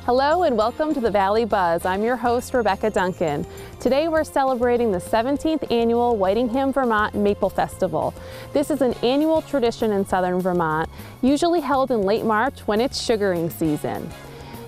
Hello and welcome to the Valley Buzz. I'm your host, Rebecca Duncan. Today we're celebrating the 17th Annual Whitingham Vermont Maple Festival. This is an annual tradition in southern Vermont, usually held in late March when it's sugaring season.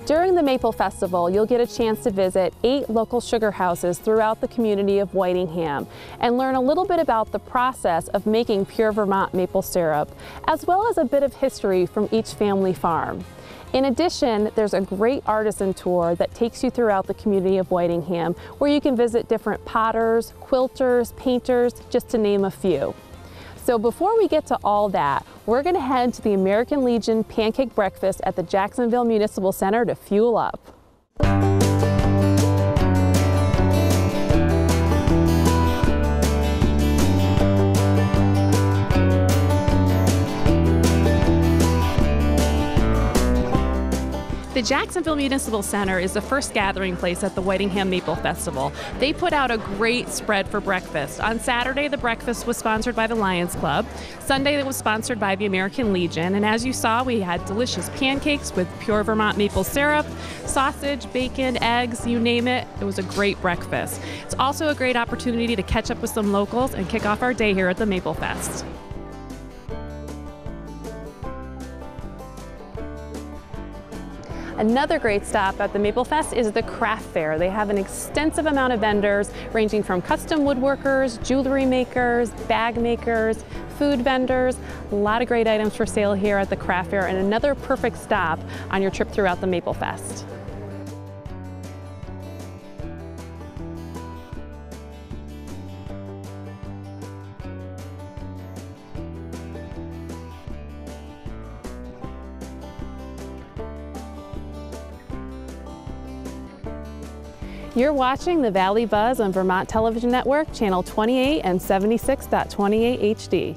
During the Maple Festival, you'll get a chance to visit 8 local sugar houses throughout the community of Whitingham and learn a little bit about the process of making pure Vermont maple syrup, as well as a bit of history from each family farm. In addition, there's a great artisan tour that takes you throughout the community of Whitingham, where you can visit different potters, quilters, painters, just to name a few. So before we get to all that, we're going to head to the American Legion Pancake Breakfast at the Jacksonville Municipal Center to fuel up. The Jacksonville Municipal Center is the first gathering place at the Whitingham Maple Festival. They put out a great spread for breakfast. On Saturday, the breakfast was sponsored by the Lions Club. Sunday, it was sponsored by the American Legion. And as you saw, we had delicious pancakes with pure Vermont maple syrup, sausage, bacon, eggs, you name it. It was a great breakfast. It's also a great opportunity to catch up with some locals and kick off our day here at the Maple Fest. Another great stop at the Maple Fest is the craft fair. They have an extensive amount of vendors ranging from custom woodworkers, jewelry makers, bag makers, food vendors. A lot of great items for sale here at the craft fair and another perfect stop on your trip throughout the Maple Fest. You're watching the Valley Buzz on Vermont Television Network, channel 28 and 76.28 HD.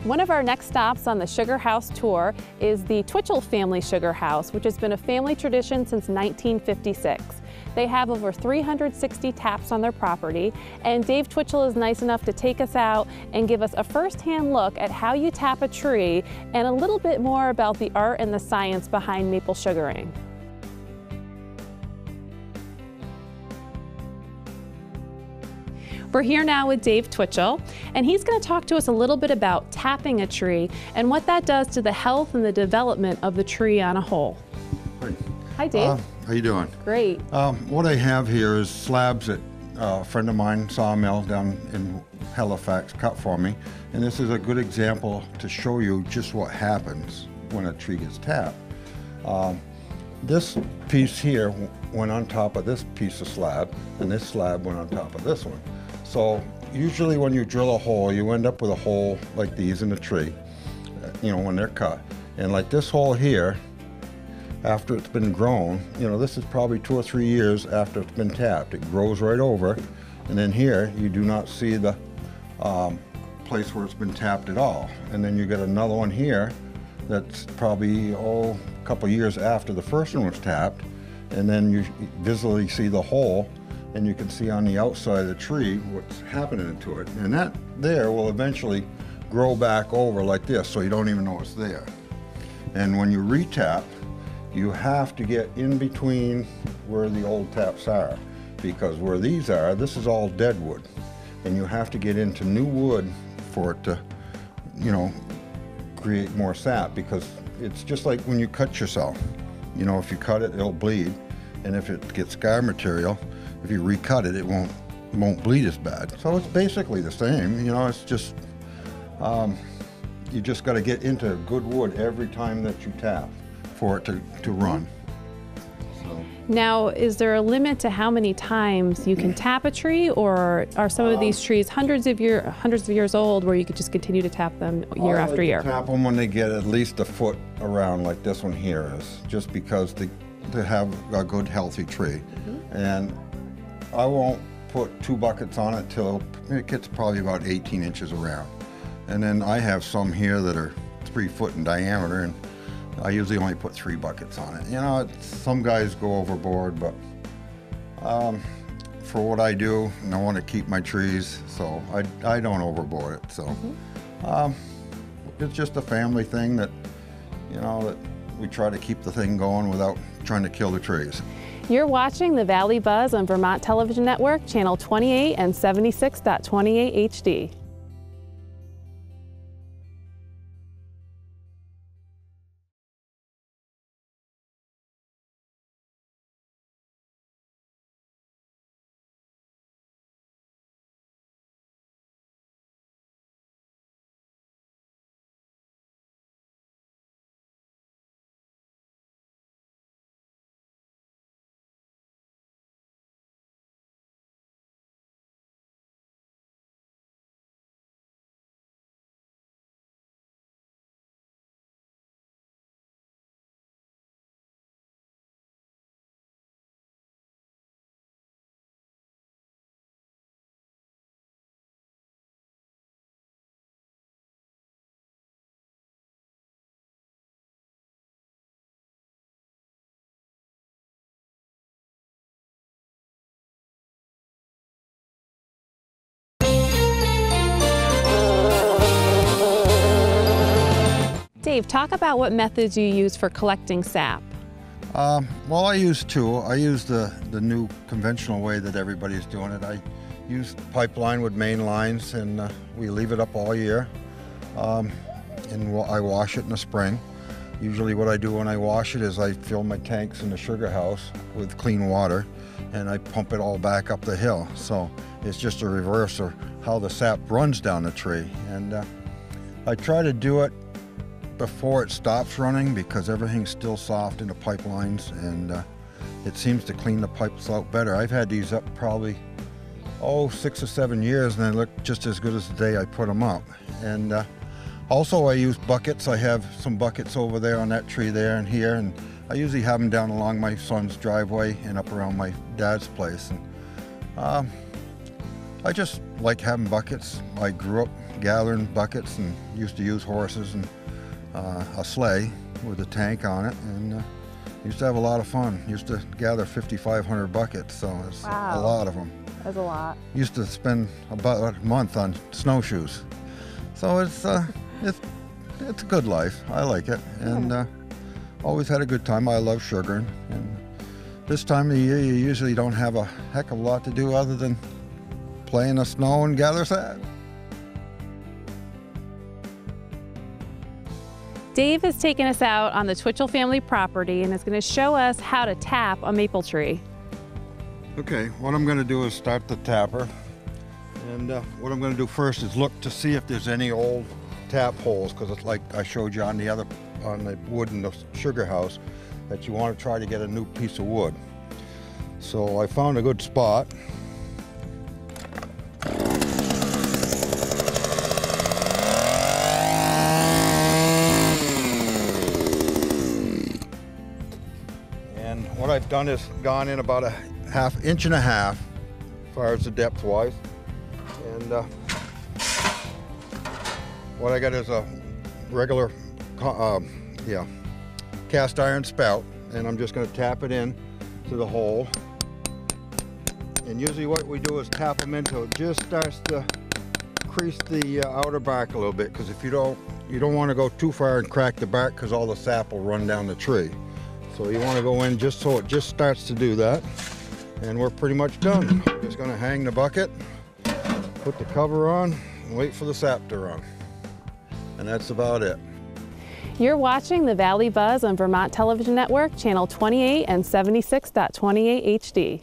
One of our next stops on the Sugar House tour is the Twitchell family sugar house, which has been a family tradition since 1956. They have over 360 taps on their property, and Dave Twitchell is nice enough to take us out and give us a first-hand look at how you tap a tree and a little bit more about the art and the science behind maple sugaring. We're here now with Dave Twitchell, and he's going to talk to us a little bit about tapping a tree and what that does to the health and the development of the tree on a whole. Hi. Hi, Dave. How you doing? Great. What I have here is slabs that a friend of mine, sawmill down in Halifax, cut for me, and this is a good example to show you just what happens when a tree gets tapped. This piece here went on top of this piece of slab, and this slab went on top of this one. So usually when you drill a hole, you end up with a hole like these in the tree, you know, when they're cut. And like this hole here, after it's been grown, you know, this is probably 2 or 3 years after it's been tapped. It grows right over, and then here you do not see the place where it's been tapped at all. And then you get another one here that's probably, a couple years after the first one was tapped, and then you visually see the hole, and you can see on the outside of the tree what's happening to it. And that there will eventually grow back over like this, so you don't even know it's there. And when you re-tap, you have to get in between where the old taps are, because where these are, this is all dead wood, and you have to get into new wood for it to, you know, create more sap, because it's just like when you cut yourself. You know, if you cut it, it'll bleed. And if it gets scar material, if you recut it, it won't bleed as bad. So it's basically the same. You know, it's just, you just got to get into good wood every time that you tap for it to run. So. Now, is there a limit to how many times you can tap a tree, or are some of these trees hundreds of years old where you could just continue to tap them year after year? I tap them when they get at least a foot around, like this one here is, just because to have a good healthy tree. And I won't put 2 buckets on it till it gets probably about 18 inches around. And then I have some here that are 3 foot in diameter, and I usually only put 3 buckets on it. You know, some guys go overboard, but for what I do, and I want to keep my trees, so I don't overboard it. So it's just a family thing that, you know, that we try to keep the thing going without trying to kill the trees. You're watching the Valley Buzz on Vermont Television Network, channel 28 and 76.28 HD. Dave, talk about what methods you use for collecting sap. Well, I use 2. I use the new conventional way that everybody's doing it. I use pipeline with main lines, and we leave it up all year. And I wash it in the spring. Usually what I do when I wash it is I fill my tanks in the sugar house with clean water, and I pump it all back up the hill. So it's just a reverse of how the sap runs down the tree. And I try to do it before it stops running, because everything's still soft in the pipelines, and it seems to clean the pipes out better. I've had these up probably 6 or 7 years, and they look just as good as the day I put them up. And also I use buckets. I have some buckets over there on that tree there and here, and I usually have them down along my son's driveway and up around my dad's place. And I just like having buckets. I grew up gathering buckets and used to use horses and a sleigh with a tank on it, and used to have a lot of fun. Used to gather 5,500 buckets, so it's a lot of them. That's a lot. Used to spend about a month on snowshoes. So it's a good life. I like it, and always had a good time. I love sugaring, and this time of the year you usually don't have a heck of a lot to do other than play in the snow and gather sap. Dave has taken us out on the Twitchell family property and is going to show us how to tap a maple tree. Okay, what I'm going to do is start the tapper, and what I'm going to do first is look to see if there's any old tap holes, because it's like I showed you on the wood in the sugar house, that you want to try to get a new piece of wood. So I found a good spot. What I've done is gone in about a 1/2 inch as far as the depth wise, and what I got is a regular cast iron spout, and I'm just going to tap it in to the hole. And usually what we do is tap them until it just starts to crease the outer bark a little bit, because if you don't want to go too far and crack the bark, because all the sap will run down the tree. So you want to go in just so it just starts to do that, and we're pretty much done. Just going to hang the bucket, put the cover on, and wait for the sap to run. And that's about it. You're watching the Valley Buzz on Vermont Television Network, channel 28 and 76.28 HD.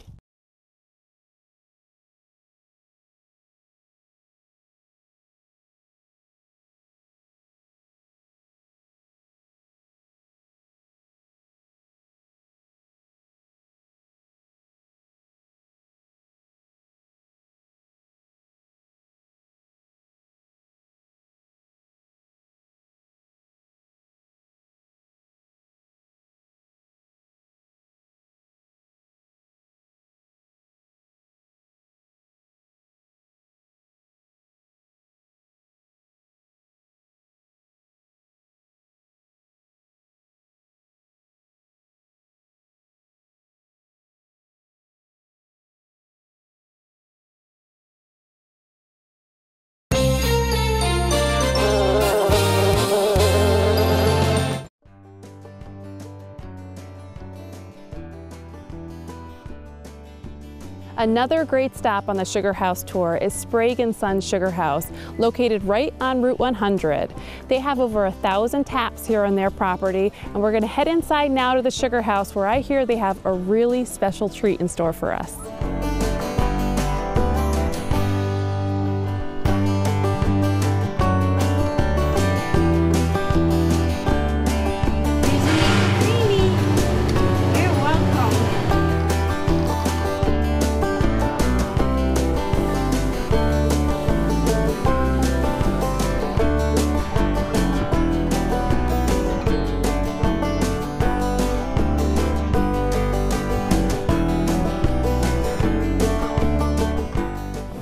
Another great stop on the Sugar House tour is Sprague & Sons Sugar House, located right on Route 100. They have over 1,000 taps here on their property, and we're going to head inside now to the Sugar House, where I hear they have a really special treat in store for us.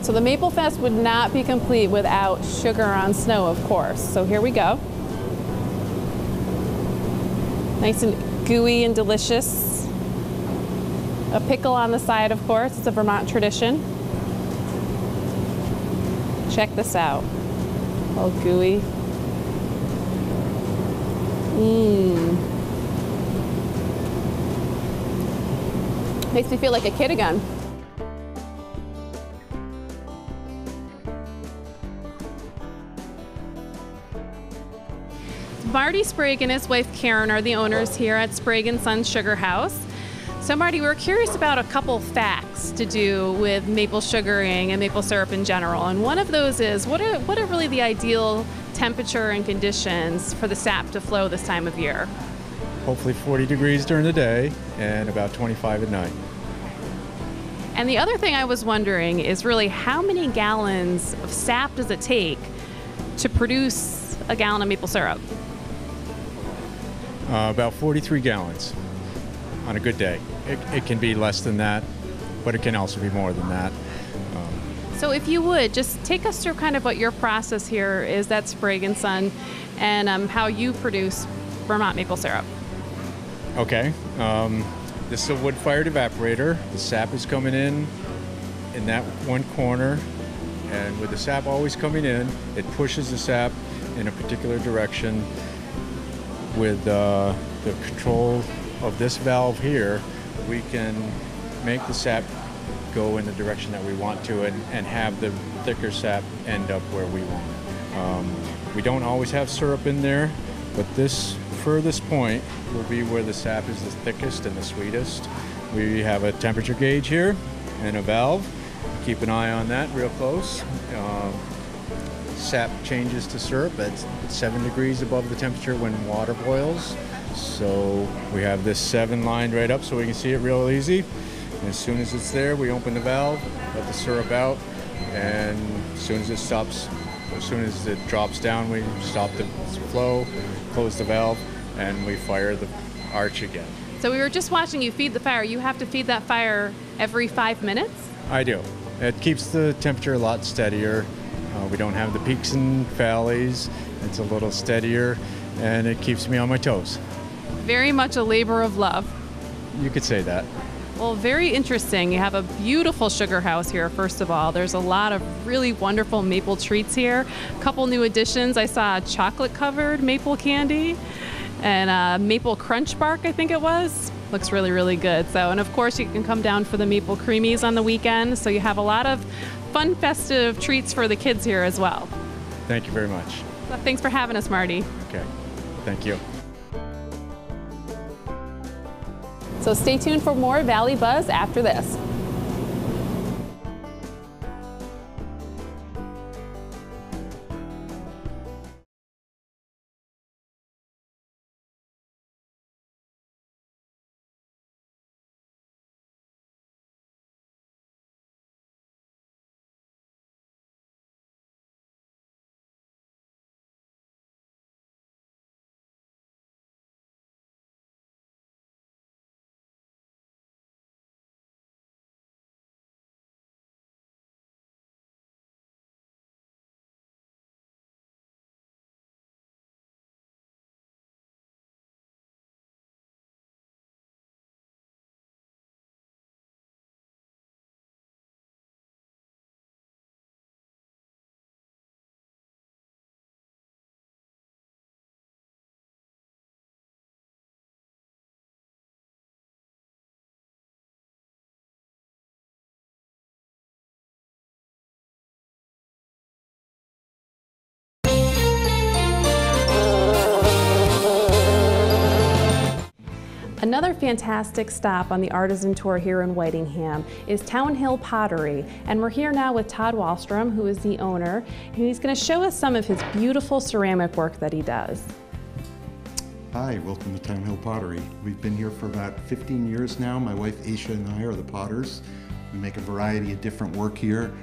So the Maplefest would not be complete without sugar on snow, of course. So here we go. Nice and gooey and delicious. A pickle on the side, of course. It's a Vermont tradition. Check this out. All gooey. Makes me feel like a kid again. Marty Sprague and his wife Karen are the owners here at Sprague & Sons Sugar House. So Marty, we're curious about a couple facts to do with maple sugaring and maple syrup in general. And one of those is, what are really the ideal temperature and conditions for the sap to flow this time of year? Hopefully 40 degrees during the day and about 25 at night. And the other thing I was wondering is really how many gallons of sap does it take to produce a gallon of maple syrup? About 43 gallons on a good day. It can be less than that, but it can also be more than that. So if you would, just take us through kind of what your process here is at Sprague & Son and how you produce Vermont maple syrup. Okay, this is a wood-fired evaporator. The sap is coming in that one corner, and with the sap always coming in, it pushes the sap in a particular direction. With the control of this valve here, we can make the sap go in the direction that we want to and have the thicker sap end up where we want it. We don't always have syrup in there, but this furthest point will be where the sap is the thickest and the sweetest. We have a temperature gauge here and a valve. Keep an eye on that real close. Sap changes to syrup at 7 degrees above the temperature when water boils. So we have this 7 lined right up so we can see it real easy. And as soon as it's there, we open the valve, let the syrup out, and as soon as it drops down, we stop the flow, close the valve, and we fire the arch again. So we were just watching you feed the fire. You have to feed that fire every 5 minutes? I do. It keeps the temperature a lot steadier. We don't have the peaks and valleys. It's a little steadier, and it keeps me on my toes. Very much a labor of love. You could say that. Well, very interesting. You have a beautiful sugar house here, first of all. There's a lot of really wonderful maple treats here. A couple new additions. I saw a chocolate-covered maple candy and a maple crunch bark, I think it was. Looks really, really good. So, and of course, you can come down for the maple creamies on the weekend. So you have a lot of fun, festive treats for the kids here as well. Thank you very much. So thanks for having us, Marty. Okay. Thank you. So stay tuned for more Valley Buzz after this. Another fantastic stop on the Artisan Tour here in Whitingham is Town Hill Pottery, and we're here now with Todd Wallstrom, who is the owner, and he's going to show us some of his beautiful ceramic work that he does. Hi, welcome to Town Hill Pottery. We've been here for about 15 years now. My wife Aisha and I are the potters. We make a variety of different work here,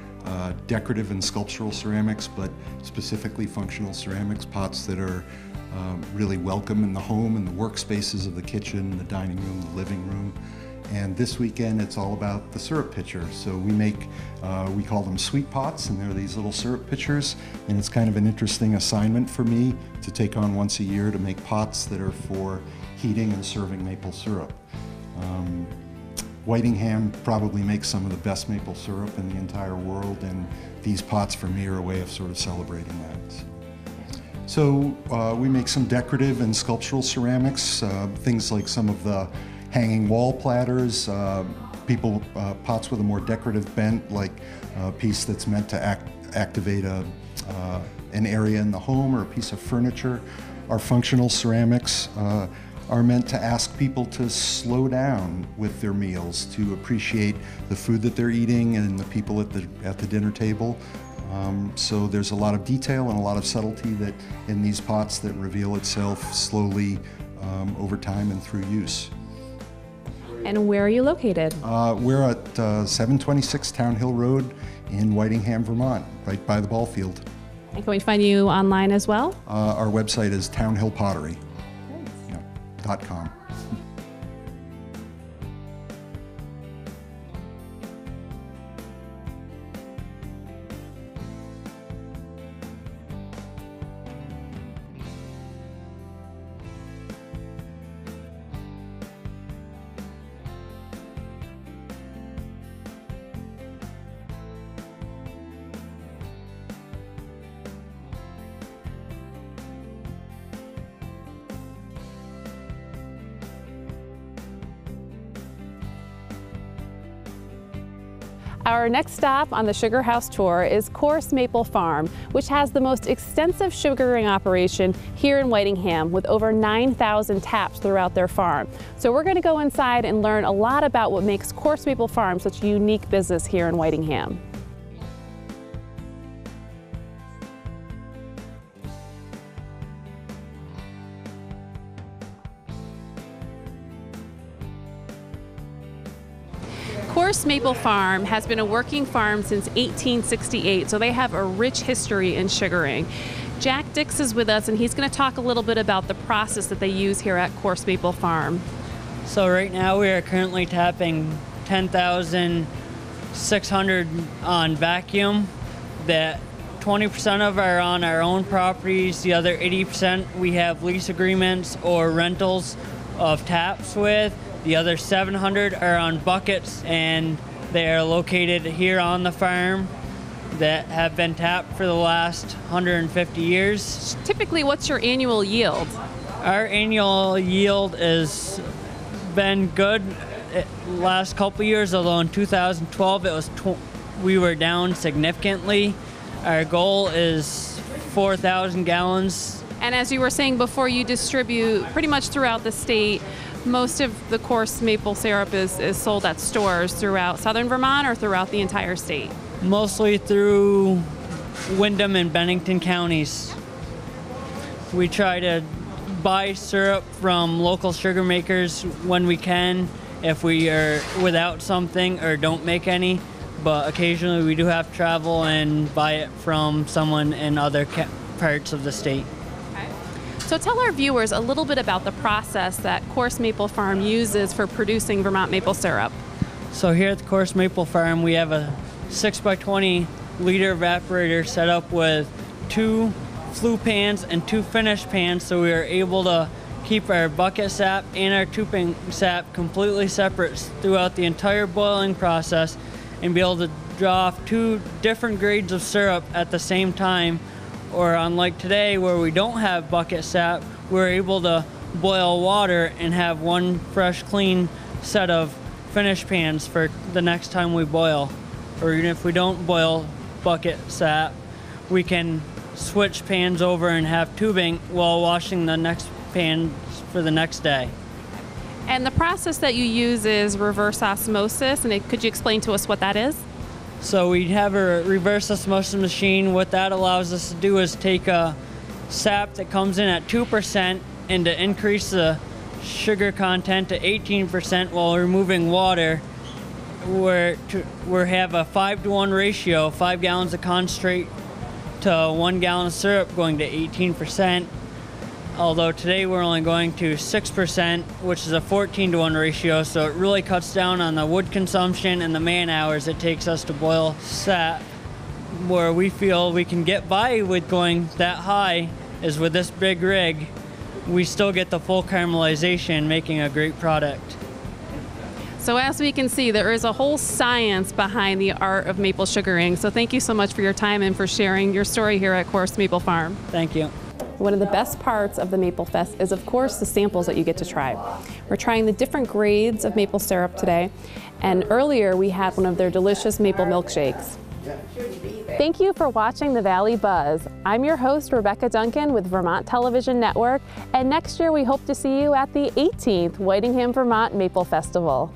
decorative and sculptural ceramics, but specifically functional ceramics, pots that are really welcome in the home and the workspaces of the kitchen, the dining room, the living room. And this weekend it's all about the syrup pitcher. So we make, we call them sweet pots, and they're these little syrup pitchers. And it's kind of an interesting assignment for me to take on once a year to make pots that are for heating and serving maple syrup. Whitingham probably makes some of the best maple syrup in the entire world, and these pots for me are a way of sort of celebrating that. So we make some decorative and sculptural ceramics, things like some of the hanging wall platters, pots with a more decorative bent, like a piece that's meant to activate an area in the home or a piece of furniture. Our functional ceramics are meant to ask people to slow down with their meals, to appreciate the food that they're eating and the people at the dinner table. So there's a lot of detail and a lot of subtlety that in these pots that reveal itself slowly over time and through use. And where are you located? We're at 726 Town Hill Road in Whitingham, Vermont, right by the ball field. And can we find you online as well? Our website is townhillpottery.com. Our next stop on the Sugar House Tour is Coarse Maple Farm, which has the most extensive sugaring operation here in Whitingham with over 9,000 taps throughout their farm. So we're going to go inside and learn a lot about what makes Coarse Maple Farm such a unique business here in Whitingham. Coarse Maple Farm has been a working farm since 1868, so they have a rich history in sugaring. Jack Dix is with us, and he's going to talk a little bit about the process that they use here at Coarse Maple Farm. So right now we are currently tapping 10,600 on vacuum. That 20% of are on our own properties. The other 80% we have lease agreements or rentals of taps with. The other 700 are on buckets, and they are located here on the farm that have been tapped for the last 150 years. Typically, what's your annual yield? Our annual yield has been good last couple years, although in 2012 we were down significantly. Our goal is 4,000 gallons And as you were saying before, you distribute pretty much throughout the state. Most of the coarse maple syrup is sold at stores throughout southern Vermont or throughout the entire state? Mostly through Windham and Bennington counties. We try to buy syrup from local sugar makers when we can, if we are without something or don't make any, but occasionally we do have to travel and buy it from someone in other parts of the state. Okay. So tell our viewers a little bit about the process that Coarse Maple Farm uses for producing Vermont maple syrup. So here at the Coarse Maple Farm, we have a 6x20 liter evaporator set up with 2 flue pans and 2 finish pans, so we are able to keep our bucket sap and our tubing sap completely separate throughout the entire boiling process and be able to draw off 2 different grades of syrup at the same time. Or unlike today where we don't have bucket sap, we're able to boil water and have 1 fresh clean set of finish pans for the next time we boil. Or even if we don't boil bucket sap, we can switch pans over and have tubing while washing the next pans for the next day. And the process that you use is reverse osmosis, and could you explain to us what that is? So we have a reverse osmosis machine. What that allows us to do is take a sap that comes in at 2% and to increase the sugar content to 18% while removing water. We have a 5-to-1 ratio, 5 gallons of concentrate to 1 gallon of syrup going to 18%. Although today we're only going to 6%, which is a 14-to-1 ratio, so it really cuts down on the wood consumption and the man hours it takes us to boil sap. Where we feel we can get by with going that high is with this big rig, we still get the full caramelization, making a great product. So as we can see, there is a whole science behind the art of maple sugaring. So thank you so much for your time and for sharing your story here at Coarse Maple Farm. Thank you. One of the best parts of the Maple Fest is, of course, the samples that you get to try. We're trying the different grades of maple syrup today, and earlier we had one of their delicious maple milkshakes. Thank you for watching the Valley Buzz. I'm your host, Rebecca Duncan with Vermont Television Network, and next year we hope to see you at the 18th Whitingham Vermont Maple Festival.